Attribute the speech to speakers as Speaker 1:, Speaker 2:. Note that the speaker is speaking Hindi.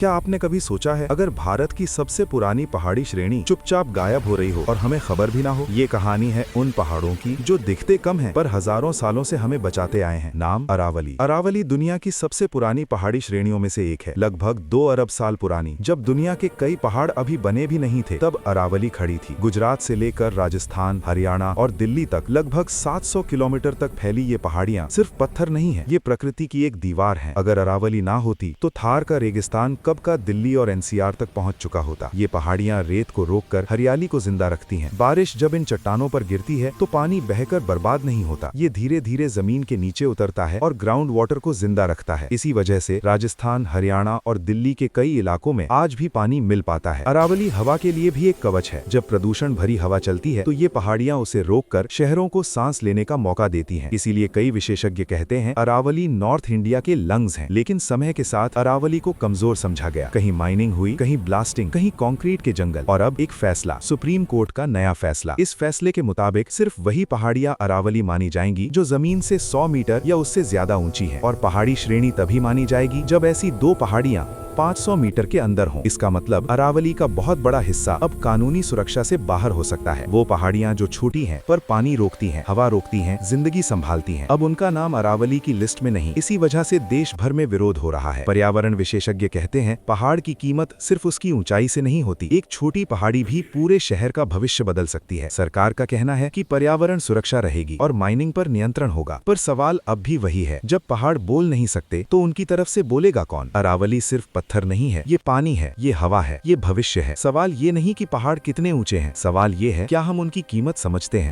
Speaker 1: क्या आपने कभी सोचा है अगर भारत की सबसे पुरानी पहाड़ी श्रेणी चुपचाप गायब हो रही हो और हमें खबर भी ना हो। ये कहानी है उन पहाड़ों की जो दिखते कम हैं पर हजारों सालों से हमें बचाते आए हैं। नाम अरावली। अरावली दुनिया की सबसे पुरानी पहाड़ी श्रेणियों में से एक है, लगभग 2 अरब साल पुरानी। जब दुनिया के कई पहाड़ अभी बने भी नहीं थे तब अरावली खड़ी थी। गुजरात से लेकर राजस्थान, हरियाणा और दिल्ली तक लगभग 700 किलोमीटर तक फैली ये पहाड़ियाँ सिर्फ पत्थर नहीं है, ये प्रकृति की एक दीवार है। अगर अरावली ना होती तो थार का रेगिस्तान कब का दिल्ली और एनसीआर तक पहुंच चुका होता। ये पहाड़ियां रेत को रोककर हरियाली को जिंदा रखती हैं। बारिश जब इन चट्टानों पर गिरती है तो पानी बहकर बर्बाद नहीं होता, ये धीरे धीरे जमीन के नीचे उतरता है और ग्राउंड वाटर को जिंदा रखता है। इसी वजह से राजस्थान, हरियाणा और दिल्ली के कई इलाकों में आज भी पानी मिल पाता है। अरावली हवा के लिए भी एक कवच है। जब प्रदूषण भरी हवा चलती है तो ये पहाड़ियां उसे रोककर शहरों को सांस लेने का मौका देती हैं। इसीलिए कई विशेषज्ञ कहते हैं अरावली नॉर्थ इंडिया के लंग्स हैं। लेकिन समय के साथ अरावली को कमजोर समझा गया। कहीं माइनिंग हुई, कहीं ब्लास्टिंग, कहीं कंक्रीट के जंगल। और अब एक फैसला, सुप्रीम कोर्ट का नया फैसला। इस फैसले के मुताबिक सिर्फ वही पहाड़ियां अरावली मानी जाएंगी जो जमीन से 100 मीटर या उससे ज्यादा ऊंची है। और पहाड़ी श्रेणी तभी मानी जाएगी जब ऐसी 2 पहाड़ियां 500 मीटर के अंदर हो। इसका मतलब अरावली का बहुत बड़ा हिस्सा अब कानूनी सुरक्षा से बाहर हो सकता है। वो पहाड़ियां जो छोटी हैं पर पानी रोकती हैं, हवा रोकती हैं, जिंदगी संभालती हैं, अब उनका नाम अरावली की लिस्ट में नहीं। इसी वजह से देश भर में विरोध हो रहा है। पर्यावरण विशेषज्ञ कहते हैं पहाड़ की कीमत सिर्फ उसकी ऊंचाई से नहीं होती, एक छोटी पहाड़ी भी पूरे शहर का भविष्य बदल सकती है। सरकार का कहना है कि पर्यावरण सुरक्षा रहेगी और माइनिंग पर नियंत्रण होगा, पर सवाल अब भी वही है, जब पहाड़ बोल नहीं सकते तो उनकी तरफ से बोलेगा कौन? अरावली सिर्फ पत्थर नहीं है, ये पानी है, ये हवा है, ये भविष्य है। सवाल ये नहीं कि पहाड़ कितने ऊंचे हैं, सवाल ये है क्या हम उनकी कीमत समझते हैं।